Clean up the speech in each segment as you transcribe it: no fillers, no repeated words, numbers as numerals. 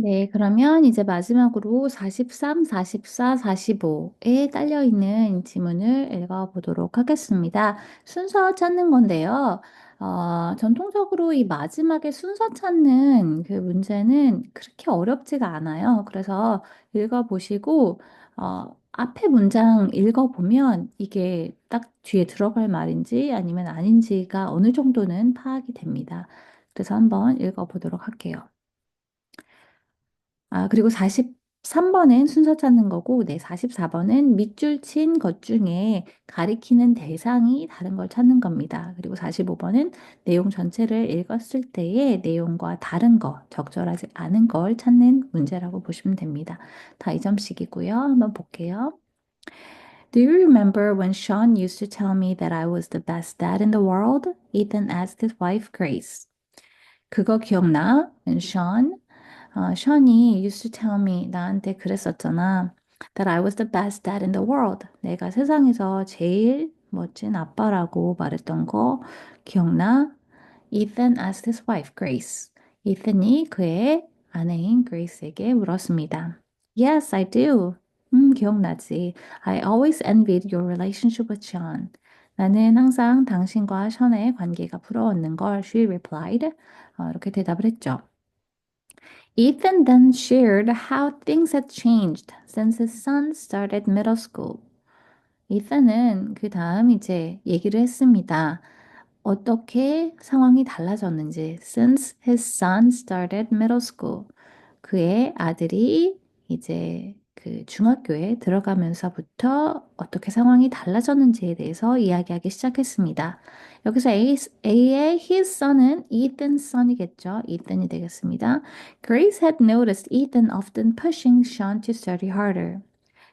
네, 그러면 이제 마지막으로 43, 44, 45에 딸려 있는 지문을 읽어보도록 하겠습니다. 순서 찾는 건데요. 전통적으로 이 마지막에 순서 찾는 그 문제는 그렇게 어렵지가 않아요. 그래서 읽어보시고, 앞에 문장 읽어보면 이게 딱 뒤에 들어갈 말인지 아니면 아닌지가 어느 정도는 파악이 됩니다. 그래서 한번 읽어보도록 할게요. 그리고 43번은 순서 찾는 거고, 네, 44번은 밑줄 친 것 중에 가리키는 대상이 다른 걸 찾는 겁니다. 그리고 45번은 내용 전체를 읽었을 때의 내용과 다른 거, 적절하지 않은 걸 찾는 문제라고 보시면 됩니다. 다 이 점씩이고요. 한번 볼게요. Do you remember when Sean used to tell me that I was the best dad in the world? Ethan asked his wife Grace. 그거 기억나? And 션이 used to tell me 나한테 그랬었잖아. That I was the best dad in the world. 내가 세상에서 제일 멋진 아빠라고 말했던 거 기억나? Ethan asked his wife, Grace. Ethan이 그의 아내인 Grace에게 물었습니다. Yes, I do. 기억나지. I always envied your relationship with Sean. 나는 항상 당신과 션의 관계가 부러웠는 걸 she replied. 이렇게 대답을 했죠. Ethan then shared how things had changed since his son started middle school. 이든은 그 다음 이제 얘기를 했습니다. 어떻게 상황이 달라졌는지 since his son started middle school. 그의 아들이 이제 그 중학교에 들어가면서부터 어떻게 상황이 달라졌는지에 대해서 이야기하기 시작했습니다. 여기서 A의 his son은 Ethan's son이겠죠. Ethan이 되겠습니다. Grace had noticed Ethan often pushing Sean to study harder.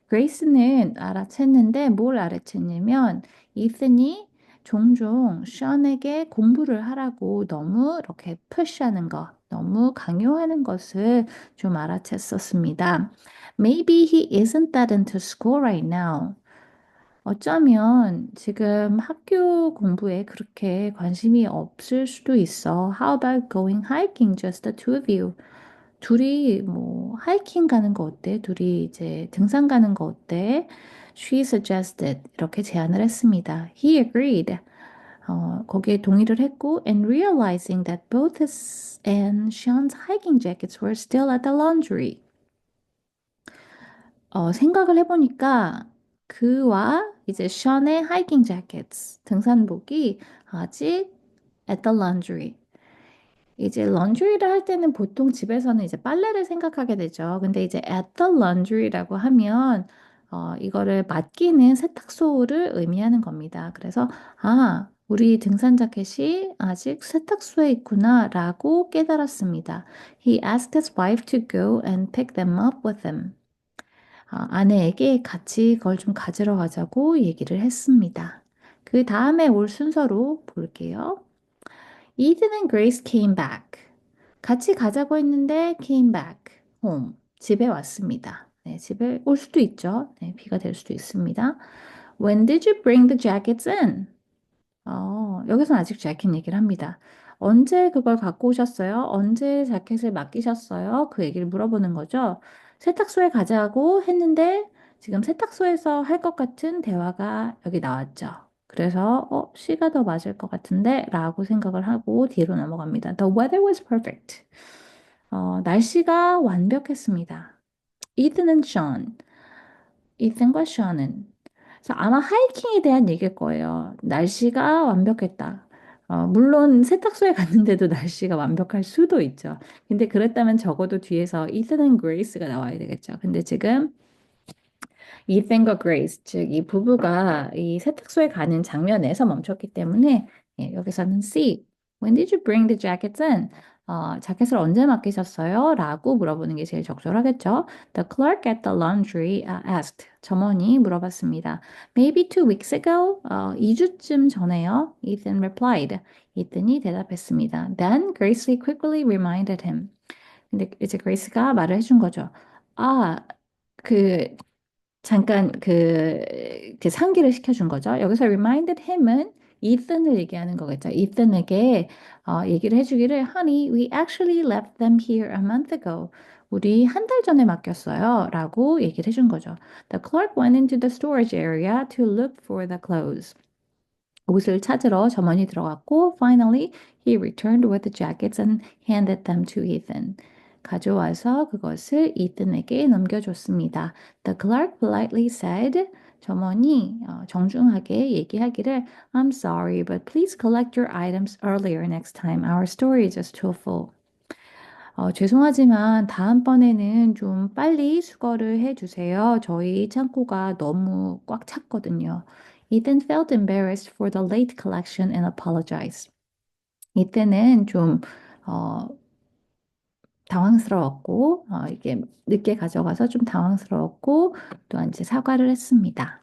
그레이스는 알아챘는데 뭘 알아챘냐면 이슨이 종종 션에게 공부를 하라고 너무 이렇게 푸시하는 것, 너무 강요하는 것을 좀 알아챘었습니다. Maybe he isn't that into school right now. 어쩌면 지금 학교 공부에 그렇게 관심이 없을 수도 있어. How about going hiking, just the two of you? 둘이 뭐 하이킹 가는 거 어때? 둘이 이제 등산 가는 거 어때? She suggested 이렇게 제안을 했습니다. He agreed. 거기에 동의를 했고 and realizing that both his and Sean's hiking jackets were still at the laundry. 생각을 해보니까 그와 이제 션의 하이킹 재킷, 등산복이 아직 at the laundry. 이제 런드리를 할 때는 보통 집에서는 이제 빨래를 생각하게 되죠. 근데 이제 at the laundry라고 하면 이거를 맡기는 세탁소를 의미하는 겁니다. 그래서 우리 등산 자켓이 아직 세탁소에 있구나라고 깨달았습니다. He asked his wife to go and pick them up with him. 아내에게 같이 그걸 좀 가지러 가자고 얘기를 했습니다. 그 다음에 올 순서로 볼게요. Ethan and Grace came back. 같이 가자고 했는데 came back home. 집에 왔습니다. 네, 집에 올 수도 있죠. 네, 비가 될 수도 있습니다. When did you bring the jackets in? 여기서는 아직 자켓 얘기를 합니다. 언제 그걸 갖고 오셨어요? 언제 자켓을 맡기셨어요? 그 얘기를 물어보는 거죠. 세탁소에 가자고 했는데 지금 세탁소에서 할 것 같은 대화가 여기 나왔죠. 그래서 C가 더 맞을 것 같은데 라고 생각을 하고 뒤로 넘어갑니다. The weather was perfect. 날씨가 완벽했습니다. Ethan and Sean. 이든과 션은. 그래서 아마 하이킹에 대한 얘기일 거예요. 날씨가 완벽했다. 물론 세탁소에 갔는데도 날씨가 완벽할 수도 있죠. 근데 그랬다면 적어도 뒤에서 이든 앤 그레이스가 나와야 되겠죠. 근데 지금 이든과 그레이스, 즉 이 부부가 이 세탁소에 가는 장면에서 멈췄기 때문에 여기서는 C. When did you bring the jackets in? 자켓을 언제 맡기셨어요? 라고 물어보는 게 제일 적절하겠죠. The clerk at the laundry asked. 점원이 물어봤습니다. Maybe 2 weeks ago? 2주쯤 전에요. Ethan replied. Ethan이 대답했습니다. Then Gracie quickly reminded him. 근데 이제 그레이스가 말을 해준 거죠. 아, 그 잠깐 그 상기를 시켜준 거죠. 여기서 reminded him은 이튼을 얘기하는 거겠죠. 이튼에게 얘기를 해주기를 Honey, we actually left them here a month ago. 우리 한 달 전에 맡겼어요. 라고 얘기를 해준 거죠. The clerk went into the storage area to look for the clothes. 옷을 찾으러 점원이 들어갔고, finally, he returned with the jackets and handed them to Ethan. 가져와서 그것을 이든에게 넘겨줬습니다. The clerk politely said, 점원이 정중하게 얘기하기를 I'm sorry, but please collect your items earlier next time. Our store is just too full. 죄송하지만 다음번에는 좀 빨리 수거를 해주세요. 저희 창고가 너무 꽉 찼거든요. Ethan felt embarrassed for the late collection and apologized. 이때는 좀 어, 당황스러웠고 이게 늦게 가져가서 좀 당황스러웠고 또한 이제 사과를 했습니다.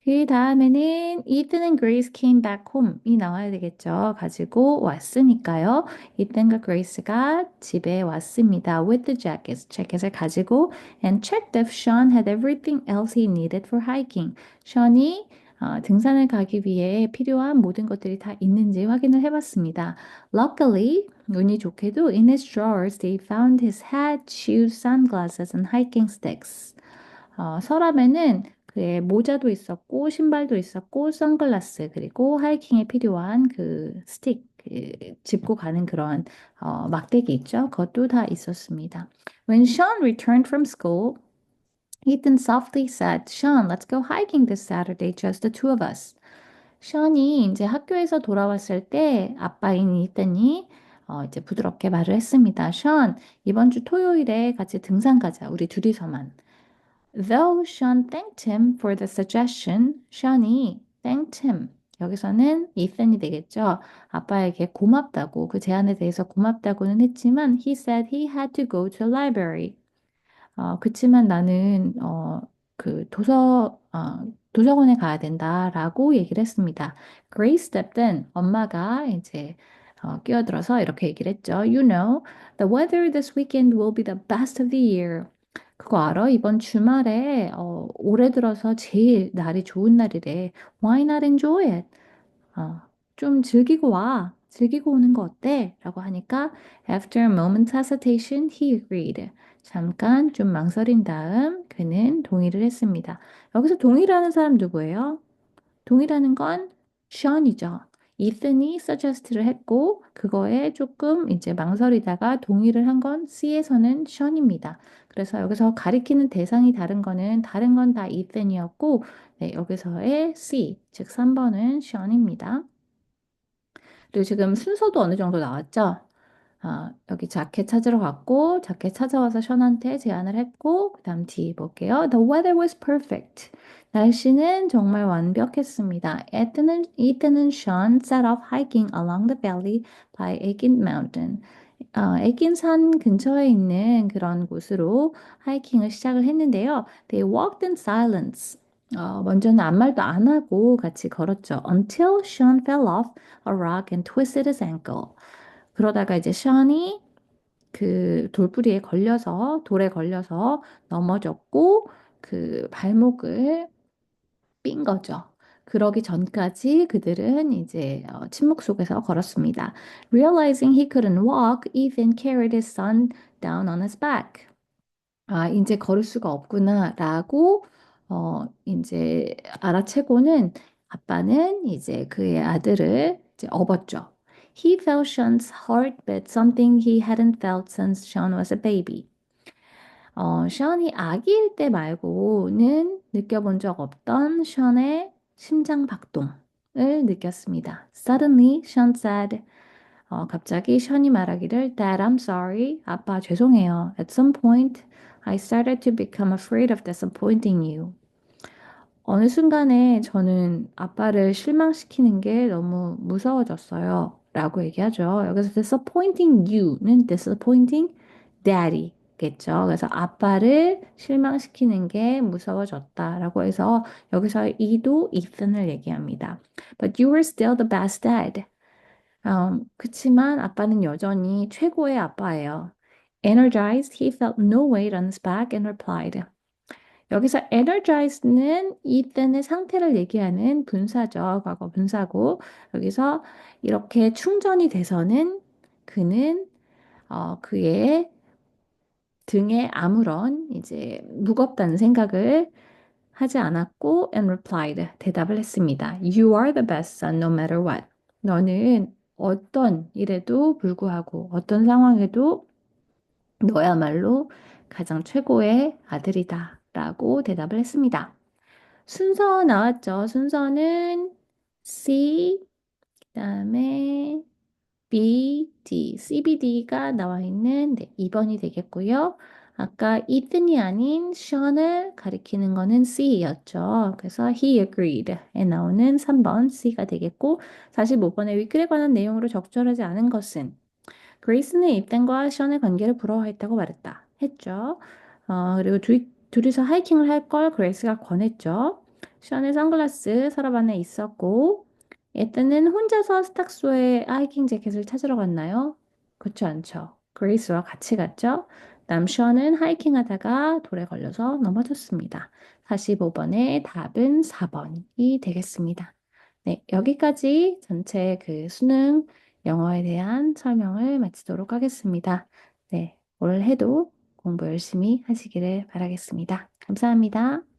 그 다음에는 Ethan and Grace came back home이 나와야 되겠죠. 가지고 왔으니까요. Ethan과 Grace가 집에 왔습니다. With the jackets, 재킷을 가지고 and checked if Sean had everything else he needed for hiking. Sean이 등산을 가기 위해 필요한 모든 것들이 다 있는지 확인을 해봤습니다. Luckily, 운이 좋게도 in his drawers they found his hat, shoes, sunglasses, and hiking sticks. 서랍에는 그의 모자도 있었고, 신발도 있었고, 선글라스, 그리고 하이킹에 필요한 그 스틱, 그 짚고 가는 그런 막대기 있죠? 그것도 다 있었습니다. When Sean returned from school, Ethan softly said, Sean, let's go hiking this Saturday, just the two of us. 션이 이제 학교에서 돌아왔을 때 아빠인 이든이 이제 부드럽게 말을 했습니다. 션, 이번 주 토요일에 같이 등산 가자. 우리 둘이서만. Though Sean thanked him for the suggestion, Sean이 thanked him. 여기서는 Ethan이 되겠죠. 아빠에게 고맙다고, 그 제안에 대해서 고맙다고는 했지만 he said he had to go to the library. 그치만 나는 도서관에 가야 된다라고 얘기를 했습니다. Grace stepped in. 엄마가 이제 끼어들어서 이렇게 얘기를 했죠. You know, the weather this weekend will be the best of the year. 그거 알아? 이번 주말에 올해 들어서 제일 날이 좋은 날이래. Why not enjoy it? 어, 좀 즐기고 와. 즐기고 오는 거 어때? 라고 하니까 After a moment's hesitation, he agreed. 잠깐 좀 망설인 다음 그는 동의를 했습니다. 여기서 동의라는 사람 누구예요? 동의라는 건 션이죠. 이슨이 서제스트를 했고 그거에 조금 이제 망설이다가 동의를 한 건 C에서는 션입니다. 그래서 여기서 가리키는 대상이 다른 건 다 이슨이었고 네, 여기서의 C, 즉 3번은 션입니다. 그리고 지금 순서도 어느 정도 나왔죠? 여기 자켓 찾으러 갔고, 자켓 찾아와서 션한테 제안을 했고, 그 다음 D 볼게요. The weather was perfect. 날씨는 정말 완벽했습니다. Ethan and Sean set off hiking along the valley by Akin Mountain. 에긴 산 근처에 있는 그런 곳으로 하이킹을 시작을 했는데요. They walked in silence. 먼저는 아무 말도 안 하고 같이 걸었죠. Until Sean fell off a rock and twisted his ankle. 그러다가 이제 션이 그 돌에 걸려서 넘어졌고 그 발목을 삔 거죠. 그러기 전까지 그들은 이제 침묵 속에서 걸었습니다. Realizing he couldn't walk, Ethan carried his son down on his back. 이제 걸을 수가 없구나라고 이제 알아채고는 아빠는 이제 그의 아들을 이제 업었죠. He felt Sean's heart beat something he hadn't felt since Sean was a baby. 션이 아기일 때 말고는 느껴본 적 없던 션의 심장 박동을 느꼈습니다. Suddenly, Sean said, 갑자기 션이 말하기를 Dad, I'm sorry. 아빠 죄송해요. At some point, I started to become afraid of disappointing you. 어느 순간에 저는 아빠를 실망시키는 게 너무 무서워졌어요. 라고 얘기하죠. 여기서 disappointing you는 disappointing daddy겠죠. 그래서 아빠를 실망시키는 게 무서워졌다라고 해서 여기서 이도 Ethan을 얘기합니다. But you were still the best dad. 그치만 아빠는 여전히 최고의 아빠예요. Energized, he felt no weight on his back and replied. 여기서 energized는 이때의 상태를 얘기하는 분사죠. 과거 분사고 여기서 이렇게 충전이 돼서는 그는 그의 등에 아무런 이제 무겁다는 생각을 하지 않았고 and replied 대답을 했습니다. You are the best son no matter what. 너는 어떤 일에도 불구하고 어떤 상황에도 너야말로 가장 최고의 아들이다 라고 대답을 했습니다. 순서 나왔죠. 순서는 C, 그다음에 B, D, CBD가 나와 있는 네, 2번이 되겠고요. 아까 이든이 아닌 션을 가리키는 거는 C였죠. 그래서 he agreed에 나오는 3번 C가 되겠고 45번의 위클에 관한 내용으로 적절하지 않은 것은 그레이스는 입단과 션의 관계를 부러워했다고 말했다. 했죠. 그리고 둘이서 하이킹을 할 걸 그레이스가 권했죠. 션의 선글라스 서랍 안에 있었고, 에뜬은 혼자서 스탁소에 하이킹 재킷을 찾으러 갔나요? 그렇지 않죠. 그레이스와 같이 갔죠. 다음 션은 하이킹 하다가 돌에 걸려서 넘어졌습니다. 45번의 답은 4번이 되겠습니다. 네, 여기까지 전체 그 수능 영어에 대한 설명을 마치도록 하겠습니다. 네, 올해도 공부 열심히 하시기를 바라겠습니다. 감사합니다.